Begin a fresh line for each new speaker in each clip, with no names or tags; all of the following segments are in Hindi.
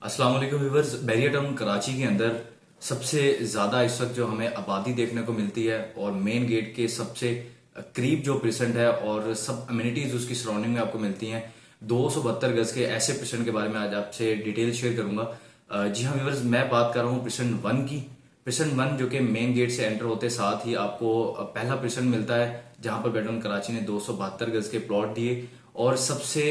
अस्सलाम वालेकुम व्यूअर्स। बैरिया टाउन कराची के अंदर सबसे ज्यादा इस वक्त जो हमें आबादी देखने को मिलती है और मेन गेट के सबसे करीब जो प्रेसेंट है और सब अम्यूनिटीज उसकी सराउंडिंग में आपको मिलती हैं। 272 गज के ऐसे प्रेसेंट के बारे में आज आपसे डिटेल शेयर करूंगा। जी हाँ व्यूअर्स, मैं बात कर रहा हूँ प्रेसेंट 1 की। प्रेसेंट 1 जो कि मेन गेट से एंटर होते साथ ही आपको पहला प्रेसेंट मिलता है, जहां पर बैरिया टाउन कराची ने 272 गज के प्लॉट दिए और सबसे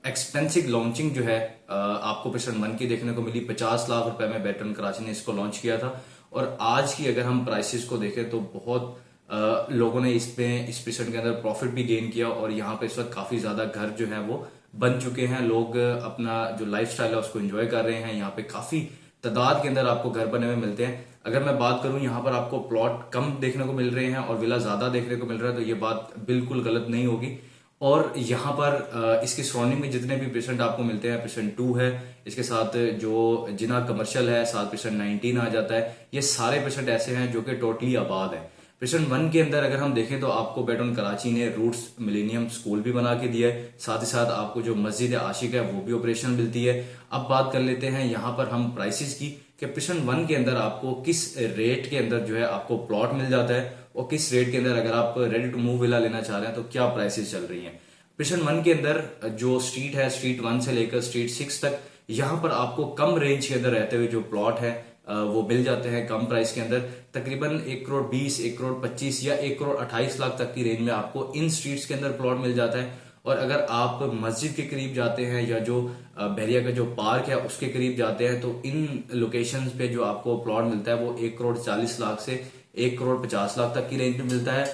एक्सपेंसिव लॉन्चिंग जो है आपको प्रेसेंट 1 की देखने को मिली। 50 लाख रुपए में बैरिया टाउन कराची ने इसको लॉन्च किया था और आज की अगर हम प्राइसेस को देखें तो बहुत लोगों ने इस प्रेसेंट के अंदर प्रॉफिट भी गेन किया और यहाँ पे इस वक्त काफी ज्यादा घर जो है वो बन चुके हैं। लोग अपना जो लाइफस्टाइल है उसको एंजॉय कर रहे हैं। यहाँ पे काफी तादाद के अंदर आपको घर बने हुए मिलते हैं। अगर मैं बात करूं यहाँ पर आपको प्लॉट कम देखने को मिल रहे हैं और विला ज्यादा देखने को मिल रहा है तो ये बात बिल्कुल गलत नहीं होगी। और यहाँ पर इसके सराउंडिंग में जितने भी पेशेंट आपको मिलते हैं, पेशेंट 2 है, इसके साथ जो जिना कमर्शियल है, साथ पेशेंट 19 आ जाता है। ये सारे पेशेंट ऐसे हैं जो कि टोटली आबाद है। पेशेंट 1 के अंदर अगर हम देखें तो आपको बैरिया टाउन कराची ने रूट्स मिलेनियम स्कूल भी बना के दिया है, साथ ही साथ आपको जो मस्जिद आशिक है वो भी ऑपरेशनल मिलती है। अब बात कर लेते हैं यहाँ पर हम प्राइसेस की कि पेशेंट 1 के अंदर आपको किस रेट के अंदर जो है आपको प्लॉट मिल जाता है और किस रेट के अंदर अगर आप रेडी टू मूव विला लेना चाह रहे हैं तो क्या प्राइसेस चल रही हैं। पेशेंट 1 के अंदर जो स्ट्रीट है, स्ट्रीट 1 से लेकर स्ट्रीट 6 तक, यहाँ पर आपको कम रेंज के अंदर रहते हुए जो प्लॉट है वो मिल जाते हैं कम प्राइस के अंदर। तकरीबन 1 करोड़ 20, 1 करोड़ 25 या 1 करोड़ 28 लाख तक की रेंज में आपको इन स्ट्रीट्स के अंदर प्लॉट मिल जाता है। और अगर आप मस्जिद के करीब जाते हैं या जो बहरिया का जो पार्क है उसके करीब जाते हैं तो इन लोकेशंस पे जो आपको प्लॉट मिलता है वो 1 करोड़ 40 लाख से 1 करोड़ 50 लाख तक की रेंज में मिलता है।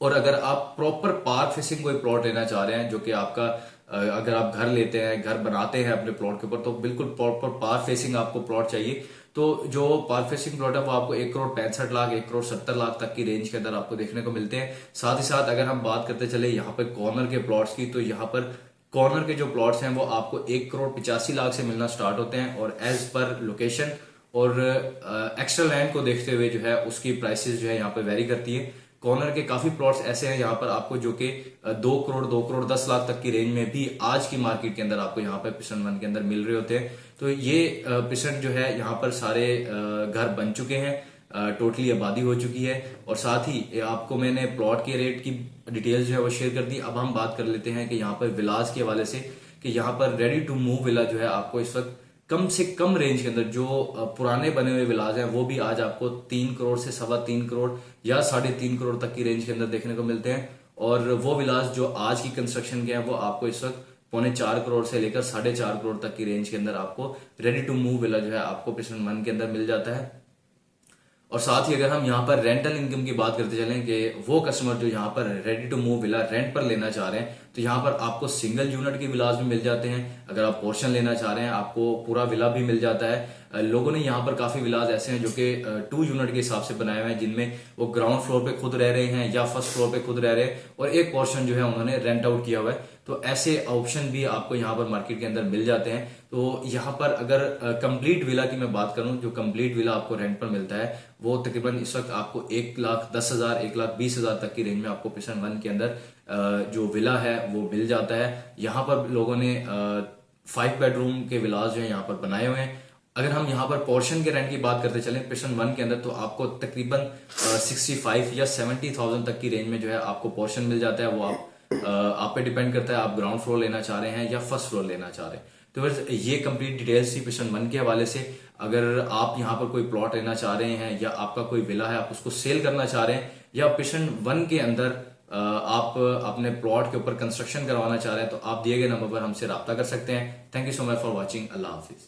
और अगर आप प्रॉपर पार्क फेसिंग कोई प्लॉट लेना चाह रहे हैं, जो कि आपका अगर आप घर लेते हैं, घर बनाते हैं अपने प्लॉट के ऊपर, तो बिल्कुल प्रॉपर पार्क फेसिंग आपको प्लॉट चाहिए। तो जो पार्क फेसिंग प्लॉट है वो आपको 1 करोड़ 65 लाख, 1 करोड़ 70 लाख तक की रेंज के अंदर आपको देखने को मिलते हैं। साथ ही साथ अगर हम बात करते चले यहाँ पे कॉर्नर के प्लॉट्स की, तो यहाँ पर कॉर्नर के जो प्लॉट्स हैं वो आपको 1 करोड़ 85 लाख से मिलना स्टार्ट होते हैं और एज पर लोकेशन और एक्स्ट्रा लैंड को देखते हुए जो है उसकी प्राइसेस जो है यहाँ पे वेरी करती है। कॉर्नर के काफी प्लॉट्स ऐसे हैं यहाँ पर आपको जो कि 2 करोड़ 10 लाख तक की रेंज में भी आज की मार्केट के अंदर आपको यहाँ पर पेशेंट 1 के अंदर मिल रहे होते हैं। तो ये पेशेंट जो है यहाँ पर सारे घर बन चुके हैं, टोटली आबादी हो चुकी है। और साथ ही आपको मैंने प्लॉट के रेट की डिटेल्स जो है वो शेयर कर दी। अब हम बात कर लेते हैं कि यहाँ पर विलास के हवाले से कि यहाँ पर रेडी टू मूव विला जो है आपको इस वक्त कम से कम रेंज के अंदर जो पुराने बने हुए विलाज हैं वो भी आज आपको 3 करोड़ से 3.25 करोड़ या 3.5 करोड़ तक की रेंज के अंदर देखने को मिलते हैं। और वो विलाज जो आज की कंस्ट्रक्शन के हैं वो आपको इस वक्त 3.25 करोड़ से लेकर 4.5 करोड़ तक की रेंज के अंदर आपको रेडी टू मूव विला जो है आपको पेशेंट 1 के अंदर मिल जाता है। और साथ ही अगर हम यहाँ पर रेंटल इनकम की बात करते चलें कि वो कस्टमर जो यहाँ पर ready to move villa rent पर लेना चाह रहे हैं तो यहाँ पर आपको सिंगल यूनिट के विलास भी मिल जाते हैं। अगर आप पोर्शन लेना चाह रहे हैं आपको पूरा विला भी मिल जाता है। लोगों ने यहाँ पर काफी विलास ऐसे हैं जो कि 2 यूनिट के हिसाब से बनाए हुए हैं, जिनमें वो ग्राउंड फ्लोर पे खुद रह रहे हैं या फर्स्ट फ्लोर पे खुद रह रहे हैं और एक पोर्शन जो है उन्होंने रेंट आउट किया हुआ है। तो ऐसे ऑप्शन भी आपको यहाँ पर मार्केट के अंदर मिल जाते हैं। तो यहाँ पर अगर कंप्लीट विला की मैं बात करूं, जो कंप्लीट विला आपको रेंट पर मिलता है वो तकरीबन इस वक्त आपको 1,10,000, 1,20,000 तक की रेंज में आपको पेशेंट 1 के अंदर जो विला है वो मिल जाता है। यहाँ पर लोगों ने 5 बेडरूम के विलास जो है यहाँ पर बनाए हुए हैं। अगर हम यहाँ पर पोर्शन के रेंट की बात करते चलें पेशेंट 1 के अंदर तो आपको तकरीबन 65 या 70,000 तक की रेंज में जो है आपको पोर्शन मिल जाता है। वो आप पे डिपेंड करता है आप ग्राउंड फ्लोर लेना चाह रहे हैं या फर्स्ट फ्लोर लेना चाह रहे हैं। तो बस ये कंप्लीट डिटेल्स थी पेशेंट 1 के हवाले से। अगर आप यहाँ पर कोई प्लॉट लेना चाह रहे हैं या आपका कोई विला है आप उसको सेल करना चाह रहे हैं या पेशेंट 1 के अंदर आप अपने प्लॉट के ऊपर कंस्ट्रक्शन करवाना चाह रहे हैं तो आप दिए गए नंबर पर हमसे रब्ता कर सकते हैं। Thank you so much for watching. Allah Hafiz.